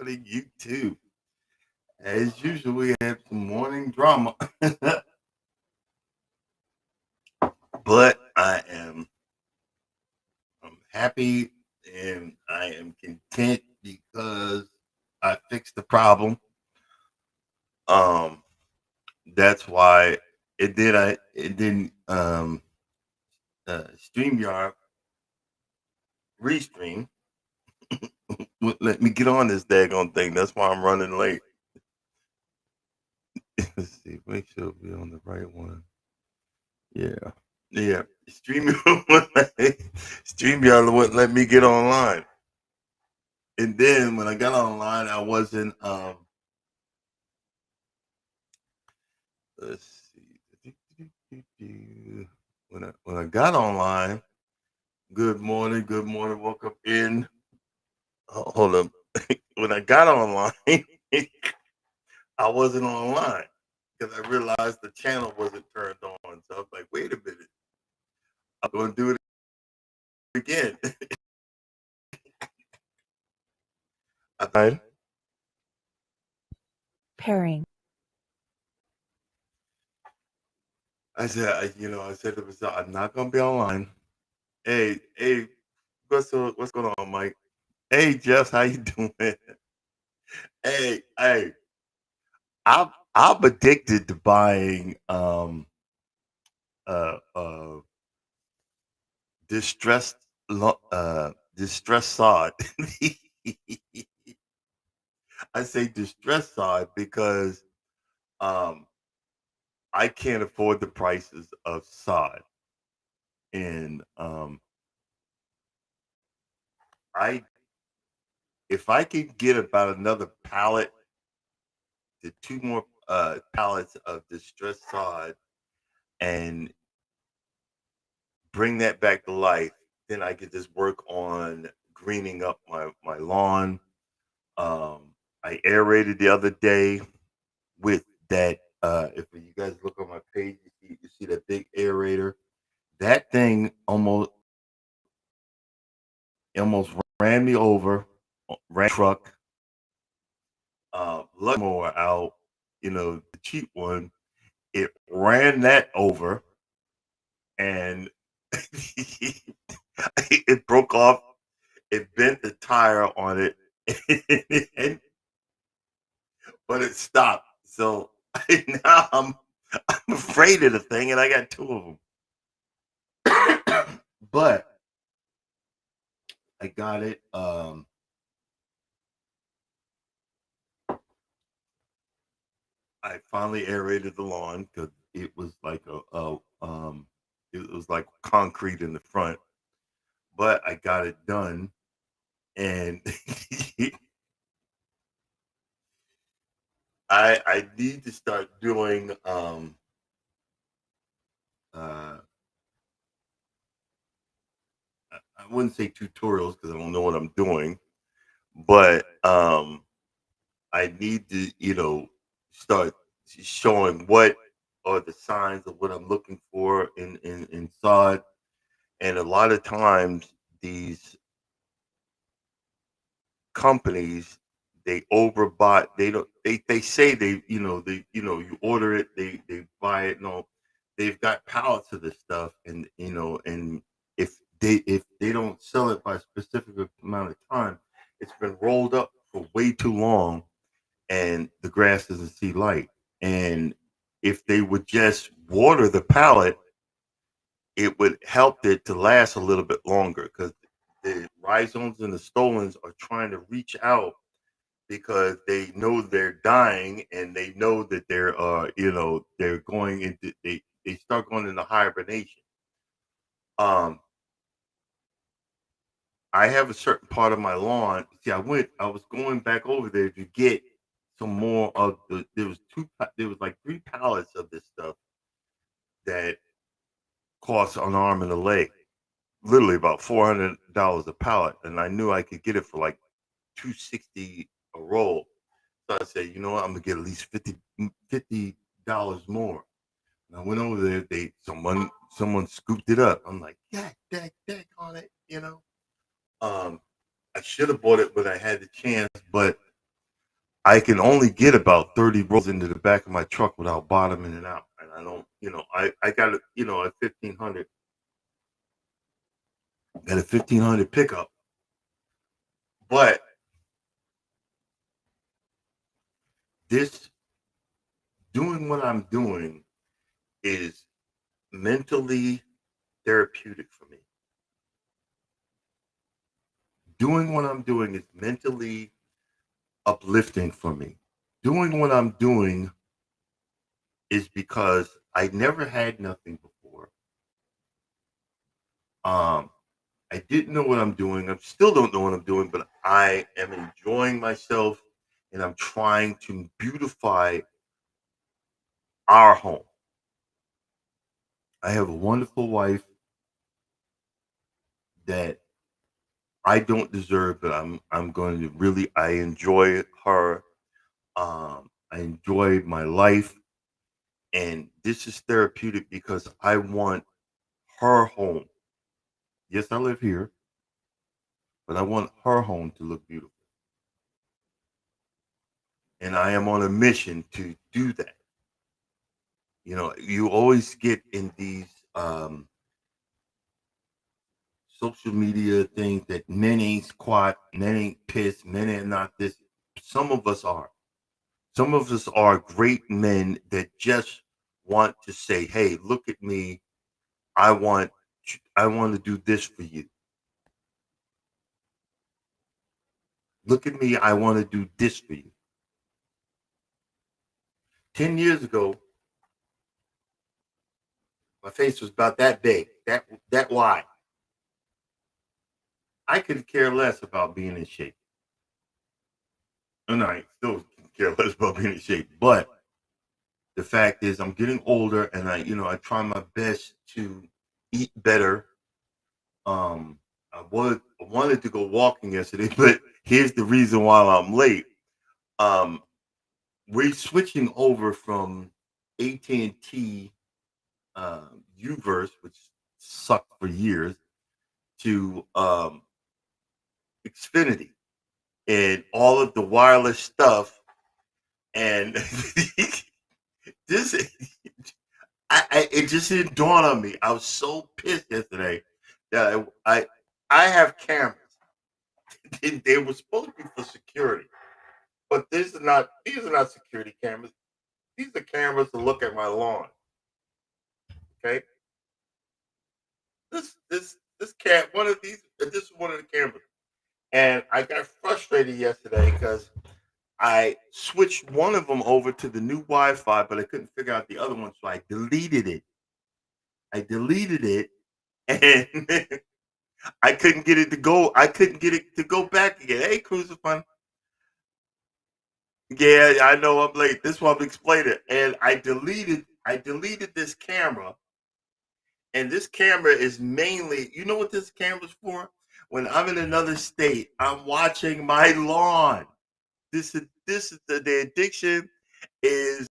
happening, YouTube? As usual, we have some morning drama, but I'm happy and I am content because I fixed the problem. Um, that's why it didn't StreamYard restream wouldn't let me get on this daggone thing. That's why I'm running late. Let's see, make sure we're on the right one. Yeah. Yeah. StreamYard wouldn't let me get online. And then when I got online, I wasn't let's see. When I got online, good morning, woke up in hold up. When I got online, I wasn't online because I realized the channel wasn't turned on. So I was like, wait a minute, I'm gonna do it again. I Pairing. I said to myself, I'm not gonna be online. Hey, what's going on, Mike? Hey, Jeff, how you doing? Hey, I'm addicted to buying uh uh distressed distressed sod. I say distressed sod because um I can't afford the prices of sod, and I if I could get about another pallet to two more pallets of distressed sod and bring that back to life, then I could just work on greening up my lawn. I aerated the other day with that. If you guys look on my page, you see that big aerator. That thing almost ran me over, ran truck, luck more out. The cheap one. It ran that over, and it broke off. It bent the tire on it, and, but it stopped. So now I'm afraid of the thing, and I got two of them. But I got it. I finally aerated the lawn because it was like it was like concrete in the front. But I got it done, and I need to start doing uh I wouldn't say tutorials because I don't know what I'm doing, but I need to start showing what are the signs of what I'm looking for in sod. And a lot of times these companies, they overbought. They don't. They say you order it, they buy it. No, they've got pallets of this stuff, and and if they don't sell it by a specific amount of time, it's been rolled up for way too long, and the grass doesn't see light. And if they would just water the pallet, it would help it to last a little bit longer because the rhizomes and the stolons are trying to reach out because they know they're dying and they know that they're going into they start going into hibernation. Um, I have a certain part of my lawn. See, I was going back over there to get some more of there was there was like three pallets of this stuff that cost an arm and a leg, literally about $400 a pallet, and I knew I could get it for like 260 a roll. So I said, you know what, I'm gonna get at least $50 more. And I went over there. Someone scooped it up. I'm like, yeah, dag on it. Um, I should have bought it when I had the chance, but I can only get about 30 rolls into the back of my truck without bottoming it out. And I don't, I got a, a 1500, got a 1500 pickup, but this doing what I'm doing is mentally therapeutic for me. Doing what I'm doing is mentally uplifting for me. Doing what I'm doing is because I never had nothing before. Um, I didn't know what I'm doing. I still don't know what I'm doing, but I am enjoying myself and I'm trying to beautify our home. I have a wonderful wife that I don't deserve, but I'm going to really I enjoy her. I enjoy my life, and this is therapeutic because I want her home. Yes, I live here, but I want her home to look beautiful, and I am on a mission to do that. You always get in these social media things that men ain't squat, men ain't pissed, men ain't not this. Some of us are. Some of us are great men that just want to say, "Hey, look at me. I want, I want to do this for you. Look at me. I want to do this for you." 10 years ago, my face was about that big, that wide. I could care less about being in shape. And I still care less about being in shape. But the fact is, I'm getting older, and I try my best to eat better. I wanted to go walking yesterday, but here's the reason why I'm late. Um, we're switching over from AT&T Uverse, which sucked for years, to Xfinity and all of the wireless stuff. And this, it just didn't dawn on me. I was so pissed yesterday that I have cameras. They were supposed to be for security, but these are not security cameras. These are cameras to look at my lawn. Okay, this cat one of these. This is one of the cameras, and I got frustrated yesterday because I switched one of them over to the new Wi-Fi, but I couldn't figure out the other one, so I deleted it. I deleted it, and I couldn't get it to go. I couldn't get it to go back again. Hey, Cruiser Fun. Yeah, I know I'm late. This one I'm explaining. And I deleted this camera. And this camera is mainly, you know what this camera's for? When I'm in another state, I'm watching my lawn. This is the addiction is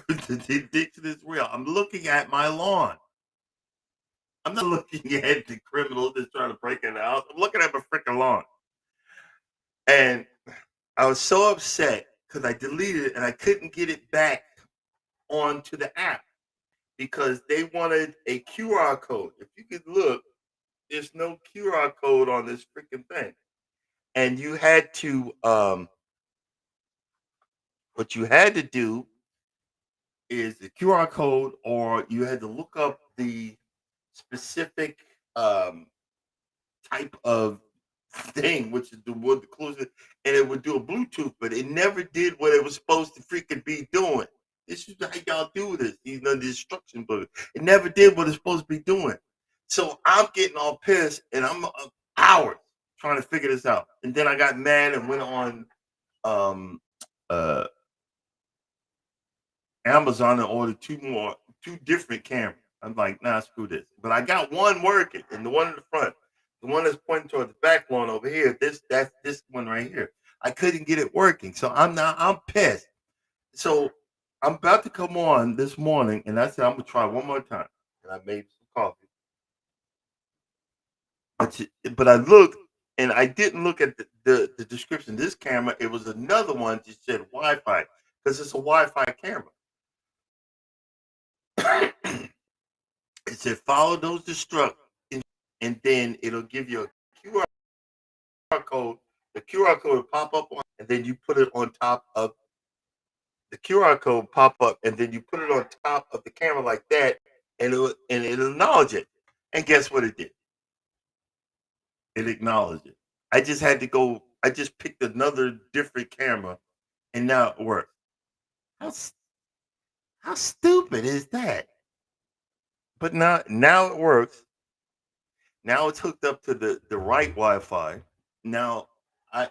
the addiction is real. I'm looking at my lawn. I'm not looking at the criminal that's trying to break in the house. I'm looking at my freaking lawn. And I was so upset because I deleted it and I couldn't get it back onto the app because they wanted a QR code. If you could look, there's no QR code on this freaking thing. And you had to what you had to do is the QR code, or you had to look up the specific type of thing, which is the wood the closest, and it would do a Bluetooth, but it never did what it was supposed to freaking be doing. This is how y'all do this. The instruction book. It never did what it's supposed to be doing. So I'm getting all pissed, and I'm hours trying to figure this out. And then I got mad and went on um, uh, Amazon and ordered two different cameras. I'm like, nah, screw this. But I got one working, and the one in the front, the one that's pointing toward the back lawn over here. That's this one right here. I couldn't get it working, so I'm pissed. So I'm about to come on this morning, and I said I'm gonna try one more time, and I made some coffee. But I looked. and I didn't look at the description. This camera, it was another one that said Wi-Fi because it's a Wi-Fi camera. It said follow those instructions, and then it'll give you a QR code. The QR code will pop up on, and then you put it on top of the QR code. Pop up, and then you put it on top of the camera like that, and it'll acknowledge it. And guess what it did? It acknowledged it. I just had to go. I just picked another different camera, and now it works. How how stupid is that? But now it works. Now it's hooked up to the right Wi-Fi. Now I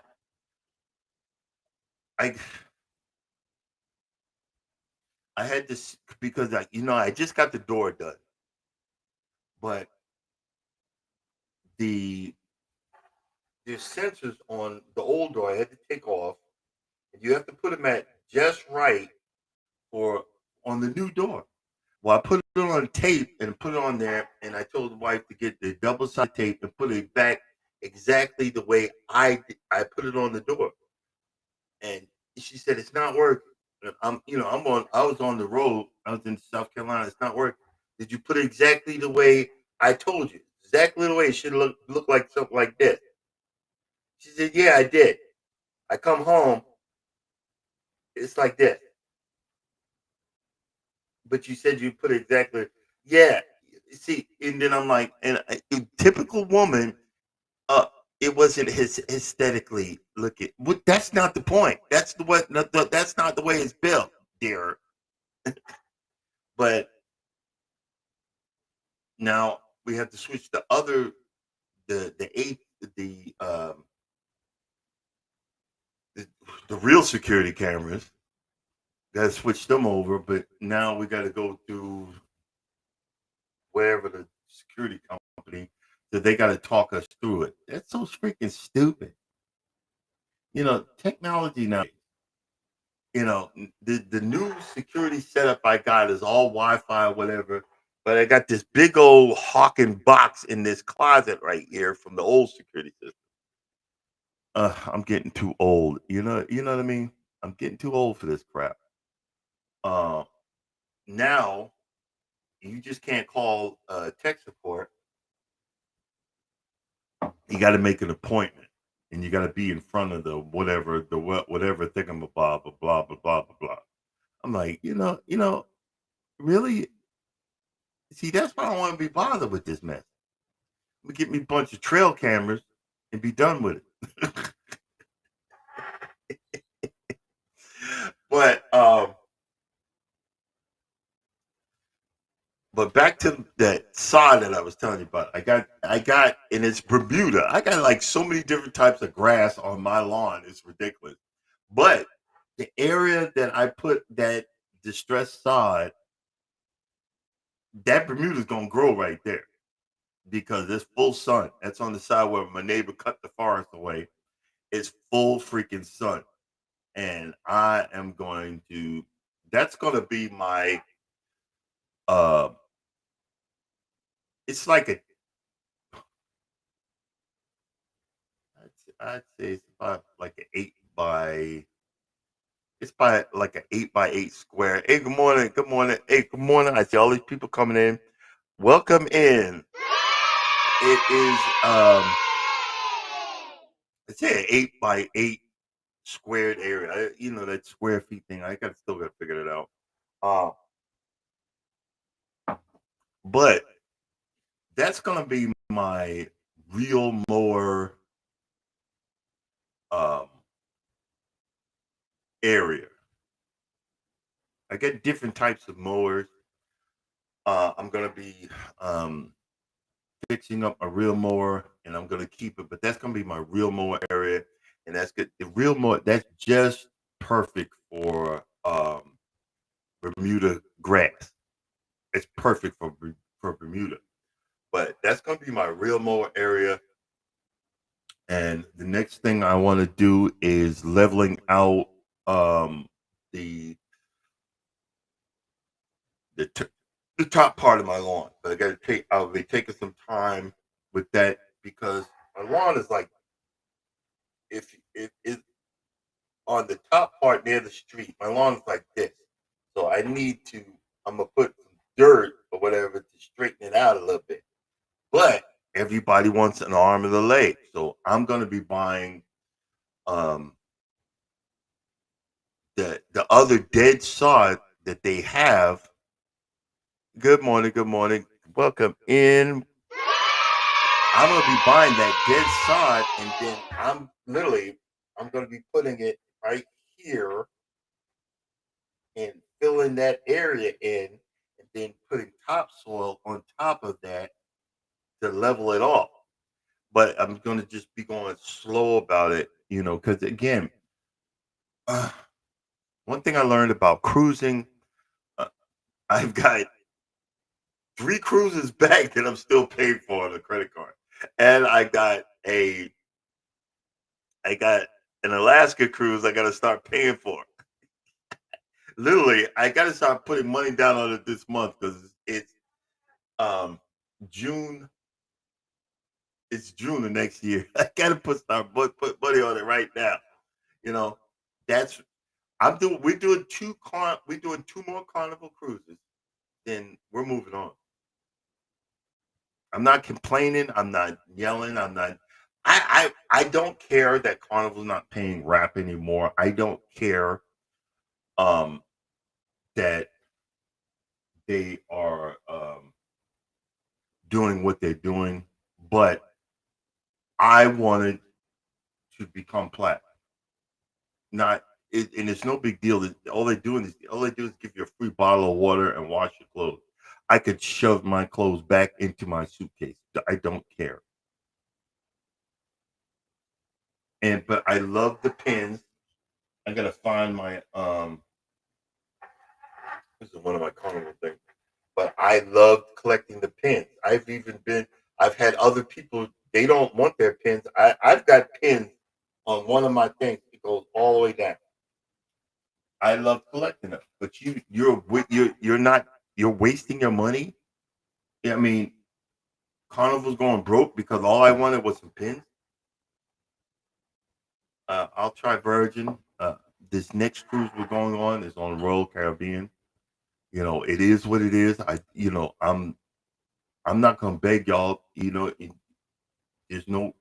I I had this because I just got the door done, but the the sensors on the old door I had to take off, and you have to put them at just right for on the new door. Well, I put it on tape and put it on there, and I told the wife to get the double side tape and put it back exactly the way I put it on the door. And she said it's not working. And I was on the road. I was in South Carolina. It's not working. Did you put it exactly the way I told you? Exactly the way it should look like something like this. She said, yeah, I did. I come home, it's like this. But you said you put it exactly. Yeah. See, and then I'm like, typical woman, uh, it wasn't his aesthetically looking. That's not the point. That's the what. That's not the way it's built, dear. But now we have to switch the other, the eight, the, the real security cameras. Got to switch them over, but now we got to go through wherever the security company. So they got to talk us through it. That's so freaking stupid. Technology now. The new security setup I got is all Wi-Fi, whatever. But I got this big old hawking box in this closet right here from the old security system. I'm getting too old. You know what I mean? I'm getting too old for this crap. Uh, Now you just can't call tech support. You got to make an appointment, and you got to be in front of whatever thingamabob, blah blah blah blah blah blah. I'm like, really? See, that's why I don't want to be bothered with this mess. We get me a bunch of trail cameras and be done with it. but but back to that sod that I was telling you about. I got and it's Bermuda. I got like so many different types of grass on my lawn. It's ridiculous. But the area that I put that distressed sod, that Bermuda's gonna grow right there because it's full sun. That's on the side where my neighbor cut the forest away. It's full freaking sun. And I am going to that's gonna be my uh it's like I'd say it's about like an it's by like an 8 by 8 square. Hey, good morning, good morning. Hey, good morning. I see all these people coming in. Welcome in. It is it's an 8 by 8 squared area. That square feet thing. Still gotta figure it out. Uh but that's gonna be my real mower um area. I get different types of mowers. I'm gonna be fixing up a real mower, and I'm gonna keep it. But that's gonna be my real mower area, and that's good. The real mower that's just perfect for Bermuda grass. It's perfect for Bermuda. But that's gonna be my real mower area. And the next thing I want to do is leveling out the the t- the top part of my lawn. But I'll be taking some time with that because my lawn is like if on the top part near the street, my lawn's like this, so I'm gonna put some dirt or whatever to straighten it out a little bit. But everybody wants an arm and a leg, so I'm gonna be buying um the other dead sod that they have. Good morning, good morning. Welcome in. I'm gonna be buying that dead sod, and then I'm gonna be putting it right here and filling that area in, and then putting topsoil on top of that to level it off. But I'm gonna just be going slow about it, because again, uh, one thing I learned about cruising, uh, I've got 3 cruises back that I'm still paying for on a credit card, and I got an Alaska cruise I got to start paying for. Literally, I got to start putting money down on it this month because um June. It's June of next year. I got to put money on it right now. You know, that's I'm doing. We're doing 2 more Carnival cruises. Then we're moving on. I'm not complaining. I'm not yelling. I'm not. I don't care that Carnival's not paying rap anymore. I don't care um that they are doing what they're doing, but I wanted to become plat. Not and it's no big deal. All they do is give you a free bottle of water and wash your clothes. I could shove my clothes back into my suitcase. I don't care. But I love the pins. I gotta find my this is one of my carnival things. But I love collecting the pins. I've had other people, they don't want their pins. I've got pins on one of my things. It goes all the way down. I love collecting them. But you're not you're wasting your money. I mean, Carnival's going broke because all I wanted was some pins. I'll try Virgin. This next cruise we're going on is on Royal Caribbean. It is what it is. I'm not gonna beg y'all. There's no.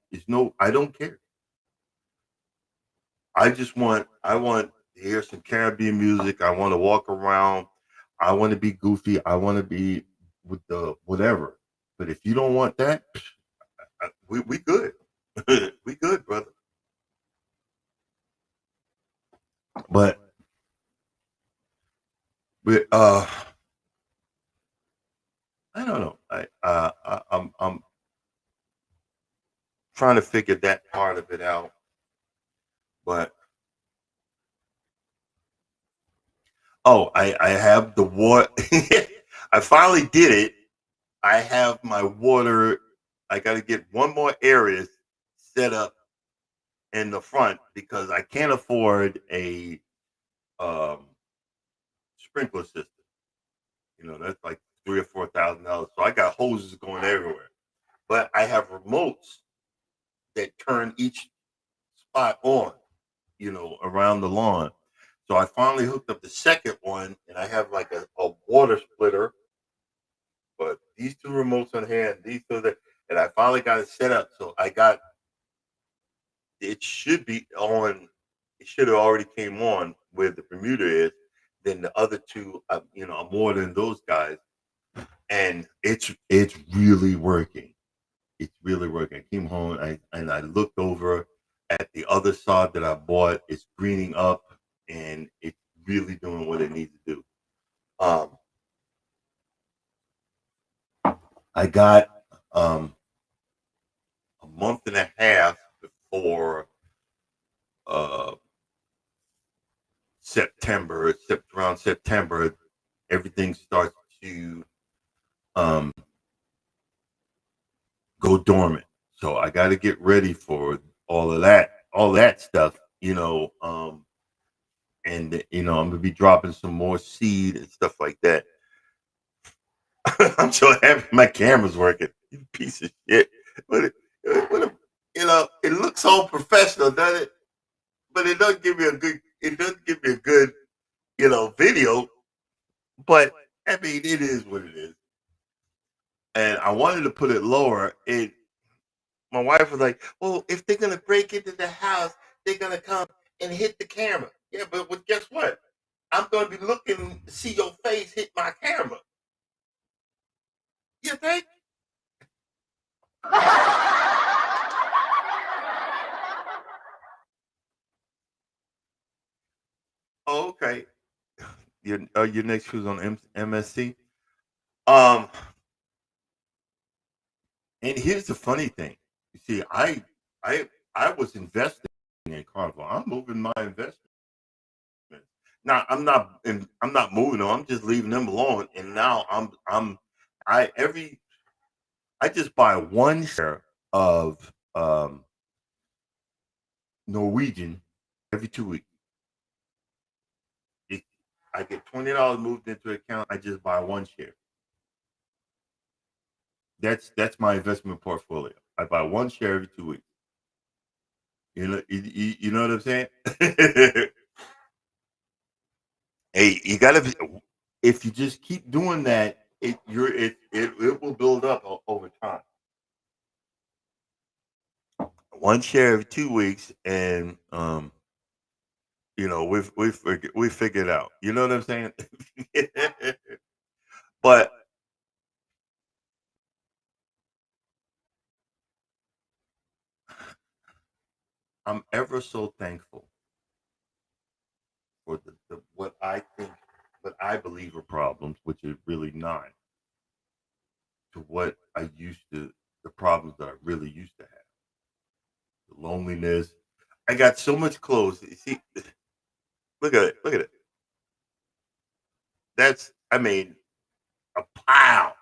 I don't care. I want to hear some Caribbean music. I want to walk around. I want to be goofy. I want to be with the whatever. But if you don't want that, we good. We good, brother. But we I don't know. I'm trying to figure that part of it out. But I have the water. I finally did it. I have my water. I got to get one more area set up in the front because I can't afford a um, sprinkler system. That's like $3,000 or $4,000. So I got hoses going everywhere. But I have remotes that turn each spot on, around the lawn. So I finally hooked up the second one, and I have like a water splitter. But these 2 remotes on hand, these two that, and I finally got it set up. So I got it should be on. It should have already came on where the Bermuda is. Then the other two, I'm more than those guys, and it's really working. It's really working. I came home and I looked over at the other sod that I bought. It's greening up and it's really doing what it needs to do. Um, I got a month and a half before uh, September, except around September, everything starts to um, go dormant. So I got to get ready for all that stuff, and I'm gonna be dropping some more seed and stuff like that. I'm so happy my camera's working. You piece of shit. What, what, it looks all professional, doesn't it? But it doesn't give me a good. It doesn't give me a good, video. But I mean, it is what it is. And I wanted to put it lower. My wife was like, "Well, if they're gonna break into the house, they're gonna come and hit the camera." Yeah, but guess what? I'm gonna be looking to see your face hit my camera. You think? Oh, okay. Your next cruise on MSC. Um, and here's the funny thing. You see, I I was investing in Carnival. I'm moving my investment. Now I'm not moving them. I'm just leaving them alone. And now I every I just buy one share of Norwegian every 2 weeks. It, I get $20 moved into an account. I just buy one share. That's my investment portfolio. I buy one share every 2 weeks. You know what I'm saying? Hey, you gotta be, if you just keep doing that, it will build up over time. One share every 2 weeks, and we figured it out. You know what I'm saying? But I'm ever so thankful for what I believe are problems, which is really not, to what I used to the problems that I really used to have. The loneliness. I got so much clothes. You see, look at it. Look at it. That's I mean a pile.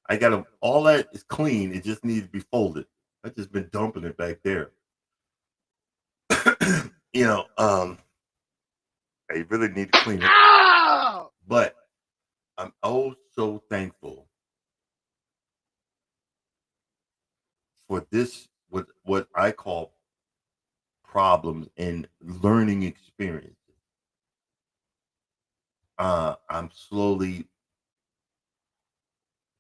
I got them. All that is clean. It just needs to be folded. I've just been dumping it back there. you know, um, I really need to clean it. But I'm oh so thankful for this what I call problems and learning experiences. I'm slowly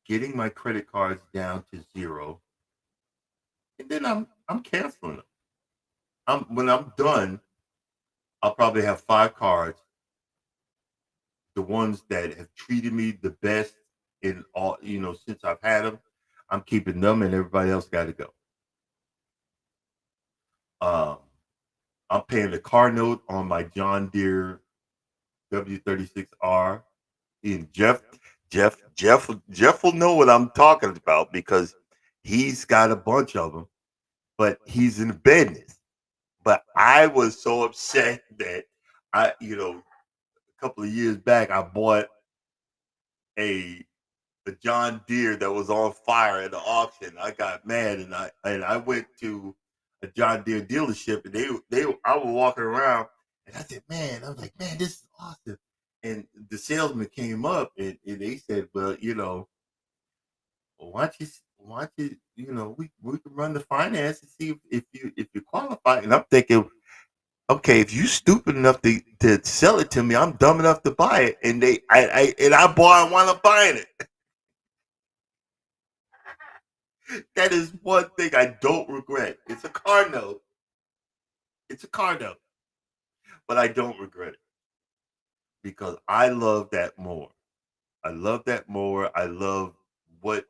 getting my credit cards down to zero, and then I'm canceling them. When I'm done, I'll probably have 5 cards, the ones that have treated me the best in all, since I've had them. I'm keeping them, and everybody else got to go. Um, I'm paying the car note on my John Deere W36R. And Jeff will know what I'm talking about because he's got a bunch of them, but he's in the business. But I was so upset that a couple of years back, I bought a John Deere that was on fire at the auction. I got mad, and I went to a John Deere dealership, and I was walking around, and I said, "Man," I was like, "Man, this is awesome." And the salesman came up, and they said, "Well, why don't you, we can run the finance and see if you qualify." And I'm thinking, okay, if you stupid enough to sell it to me, I'm dumb enough to buy it, and I bought one of buying it. That is one thing I don't regret. It's a car note. It's a car note, but I don't regret it because I love that more. I love that more. I love what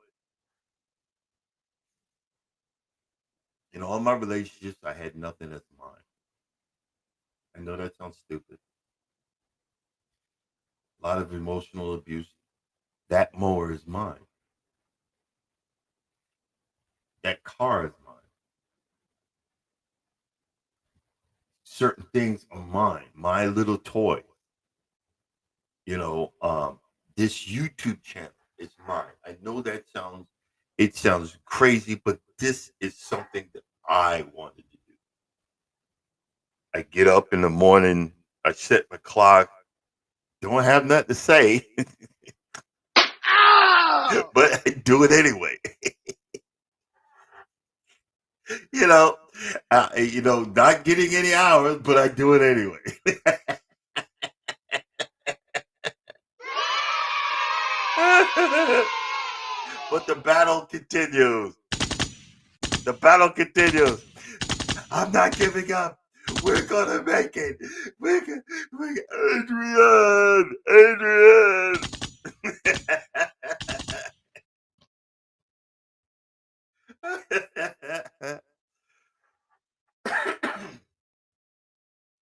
in all my relationships. I had nothing that's mine. I know that sounds stupid. A lot of emotional abuse. That mower is mine. That car is mine. Certain things are mine. My little toy. You know, this YouTube channel is mine. I know it sounds crazy, but this is something that I wanted to do. I get up in the morning, I set my clock, don't have nothing to say, but I do it anyway. you know, Not getting any hours, but I do it anyway. But the battle continues. The battle continues. I'm not giving up. We're gonna make it. Adrian.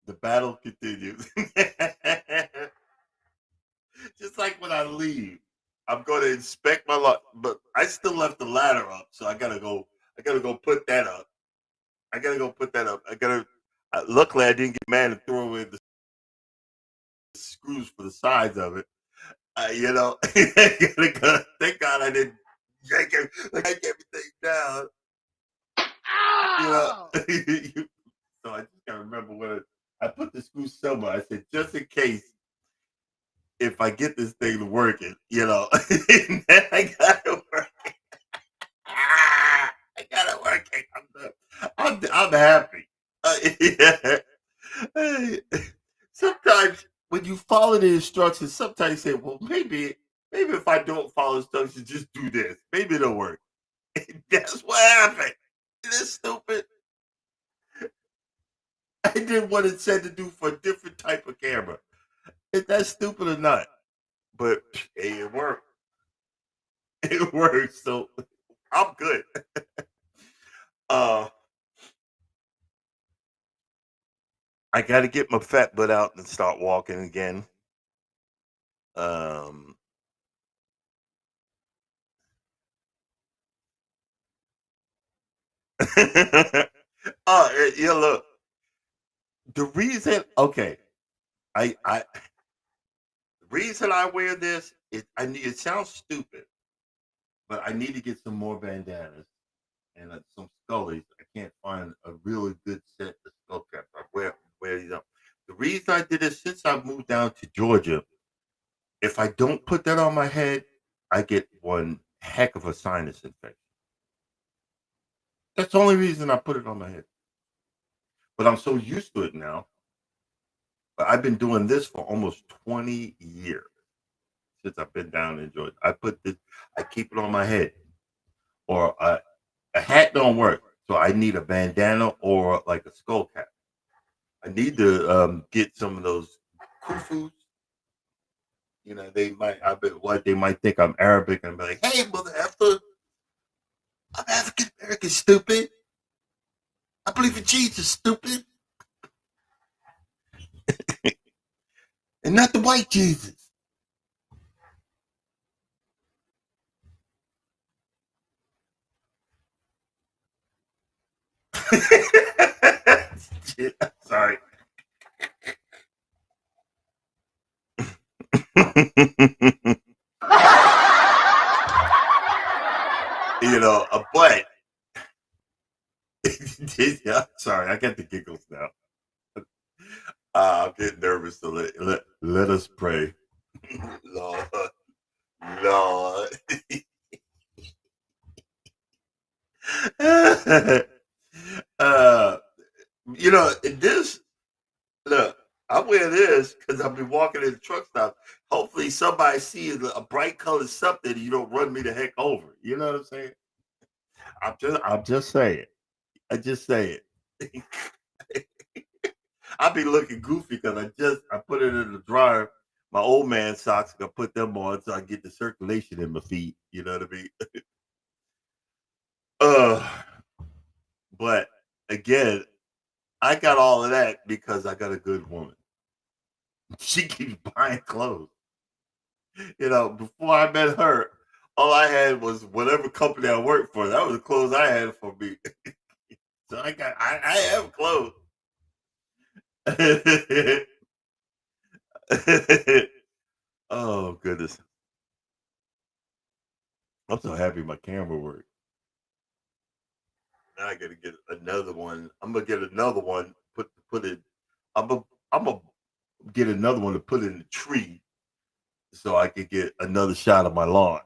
The battle continues. Just like when I leave, I'm going to inspect my lot, but I still left the ladder up, so I gotta go. I gotta go put that up. I gotta go put that up. I gotta. Luckily, I didn't get mad and throw away the screws for the sides of it. Thank God I didn't yank everything down. So I just gotta remember where I put the screw somewhere. I said just in case if I get this thing to working, and then I got it working. I got it working. I'm happy. Yeah. Sometimes when you follow the instructions, sometimes you say, well, maybe if I don't follow instructions, just do this. Maybe it'll work. That's what happened. It is stupid. I did what it said to do for a different type of camera. Is that stupid or not? But hey, it worked. It works. So I'm good. uh I gotta get my fat butt out and start walking again. Um look. The reason the reason I wear this is it sounds stupid, but I need to get some more bandanas and some scullies. I can't find a really good set of skull caps. I wear these up. The reason I did it since I moved down to Georgia, if I don't put that on my head, I get one heck of a sinus infection. That's the only reason I put it on my head. But I'm so used to it now. But I've been doing this for almost 20 years since I've been down in Georgia. I keep it on my head, or a hat don't work, so I need a bandana or like a skull cap. I need to get some of those kufus. They might think I'm Arabic and be like, "Hey, mother effer, I'm African American, stupid. I believe in Jesus, stupid, and not the white Jesus." Shit, sorry. But sorry, I got the giggles now. I'm getting nervous, so let us pray. Lord, Lord. uh, this, look, I wear this because I've been walking in the truck stop. Hopefully, somebody sees a bright colored something and you don't run me the heck over. You know what I'm saying? I'm just saying. I just say it. I'll be looking goofy because I put it in the dryer. My old man socks, I put them on so I get the circulation in my feet. You know what I mean? uh, but again, I got all of that because I got a good woman. She keeps buying clothes. Before I met her, all I had was whatever company I worked for. That was the clothes I had for me. So I have clothes. Oh goodness. I'm so happy my camera worked. Now I gotta get another one. I'm gonna get another one. Put it. I'm gonna get another one to put in the tree so I could get another shot of my lawn.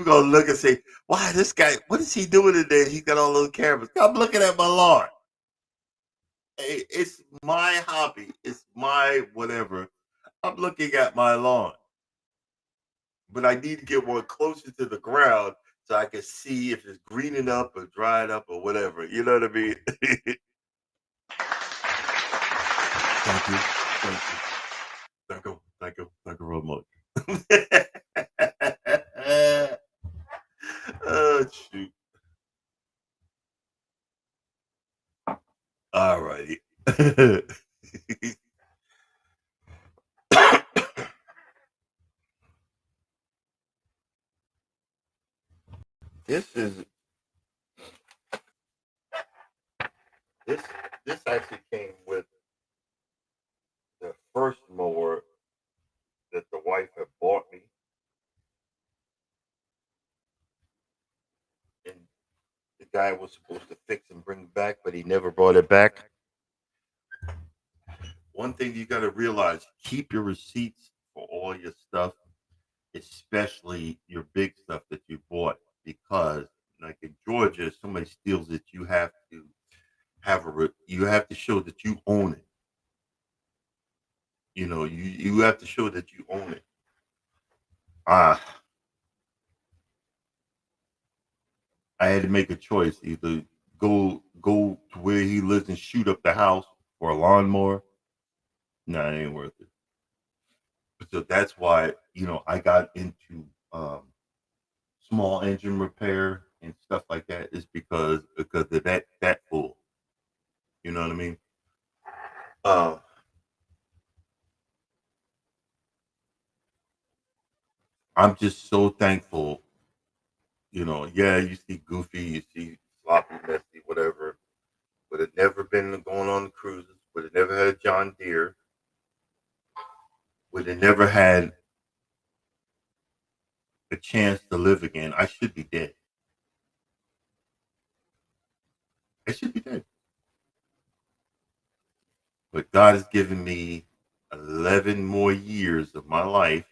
people gonna look and say, "Why this guy? What is he doing today? He's got all those cameras." I'm looking at my lawn. It's my hobby. It's my whatever. I'm looking at my lawn, but I need to get one closer to the ground so I can see if it's greening up or drying up or whatever. You know what I mean? Thank you. Thank you. Thank you. Thank you. Thank you very much. Oh shoot. All righty. this is this this actually came with the first mower that the wife had bought me, and the guy was supposed to fix and bring back, but he never brought it back. One thing you got to realize: keep your receipts for all your stuff, especially your big stuff that you bought, because like in Georgia, if somebody steals it, you have to you have to show that you own it. You have to show that you own it. Ah, I had to make a choice: either go to where he lives and shoot up the house for a lawnmower. No, it ain't worth it. So that's why I got into small engine repair and stuff like that. Is because of that fool. You know what I mean? Uh, I'm just so thankful. Yeah, you see Goofy, you see Sloppy, Messy, whatever. Would have never been going on the cruises. Would have never had a John Deere. Would have never had a chance to live again. I should be dead. I should be dead. But God has given me 11 more years of my life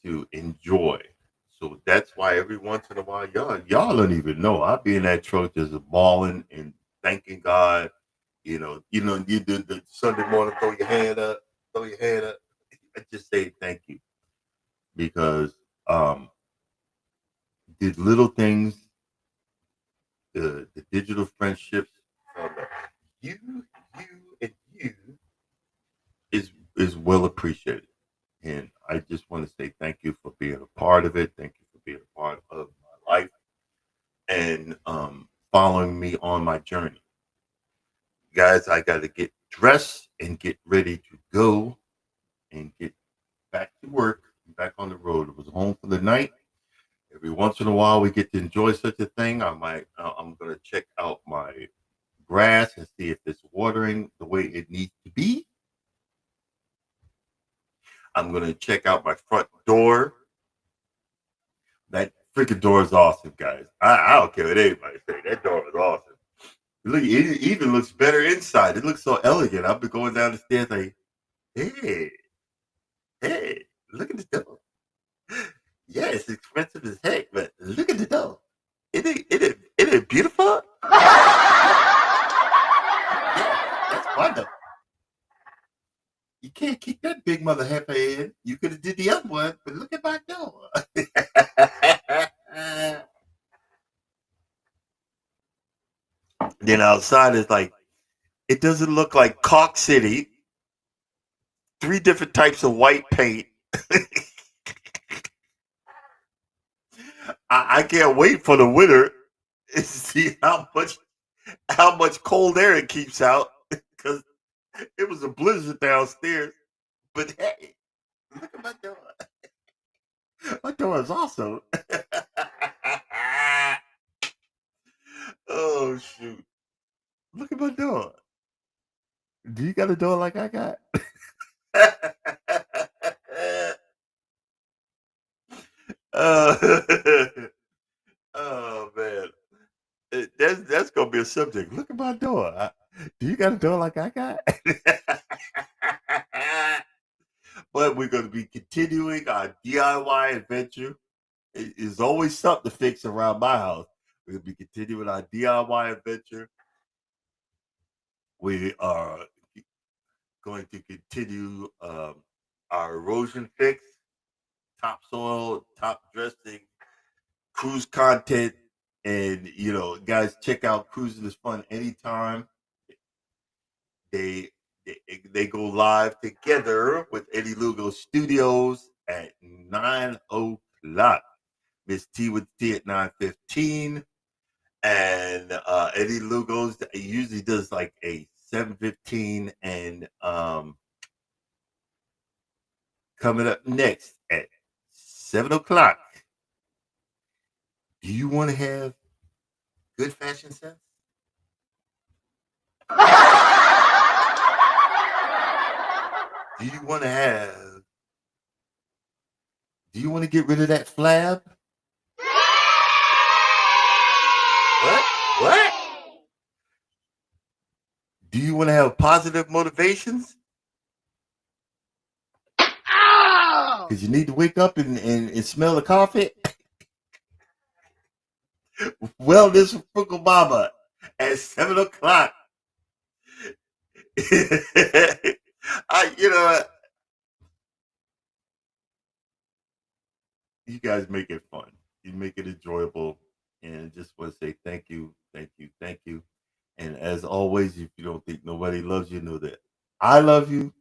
to enjoy. So that's why every once in a while, y'all don't even know. I'll be in that truck just bawling and thanking God. You do the Sunday morning, throw your hand up. I just say thank you because the little things, the digital friendships, um, you, you, and you is well appreciated. And I just want to say thank you for being a part of it. Thank you for being a part of my life and following me on my journey. Guys, I got to get dressed and get ready to go and get back to work, back on the road. It was home for the night. Every once in a while, we get to enjoy such a thing. I'm going to check out my grass and see if it's watering the way it needs to be. I'm going to check out my front door. That freaking door is awesome, guys. I don't care what anybody say. That door is awesome. Look, it even looks better inside. It looks so elegant. I've been going down the stairs like, hey, hey, look at the door. Yeah, it's expensive as heck, but look at the door. It ain't beautiful? Yeah, that's wonderful. You can't keep that big mother heifer in. You could have did the other one, but look at my door. Then outside is like it doesn't look like Cock City. Three different types of white paint. I can't wait for the winter to see how much cold air it keeps out because it was a blizzard downstairs. But hey, look at my door. My door is awesome. Oh shoot! Look at my door. Do you got a door like I got? uh, oh man, that's gonna be a subject. Look at my door. Do you got a door like I got? But we're going to be continuing our DIY adventure. There's always something to fix around my house. We're going to be continuing our DIY adventure. We are going to continue our erosion fix, topsoil, top dressing, cruise content. And, guys, check out Cruising is Fun anytime. They they go live together with Eddie Lugo Studios at 9 o'clock. Miss T with T at 9:15, and Eddie Lugo's usually does like a 7:15, and coming up next at 7 o'clock. Do you want to have good fashion sense? Do you want to have? Do you want to get rid of that flab? What? What? Do you want to have positive motivations? Because you need to wake up and smell the coffee. Wellness with Frugal Mama at 7 o'clock. You guys make it fun. You make it enjoyable. And just want to say thank you, thank you, thank you. And as always, if you don't think nobody loves you, know that I love you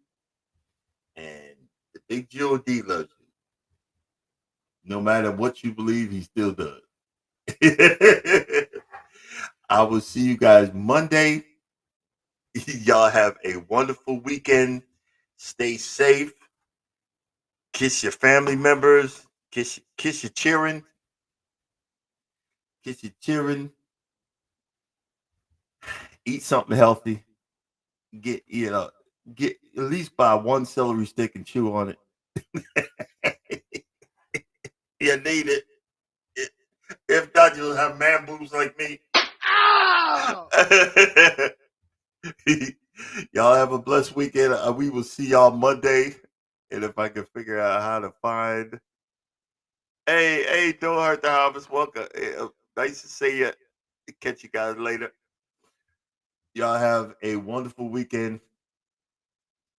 and the big God loves you. No matter what you believe, he still does. I will see you guys Monday. Y'all have a wonderful weekend. Stay safe. Kiss your family members. Kiss your children. Kiss your children. Eat something healthy. Get get at least buy one celery stick and chew on it. You need it. If not, you'll have man boobs like me. Y'all have a blessed weekend. We will see y'all Monday. And if I can figure out how to find. Hey, don't hurt the harvest. Welcome. Nice to see you. Catch you guys later. Y'all have a wonderful weekend.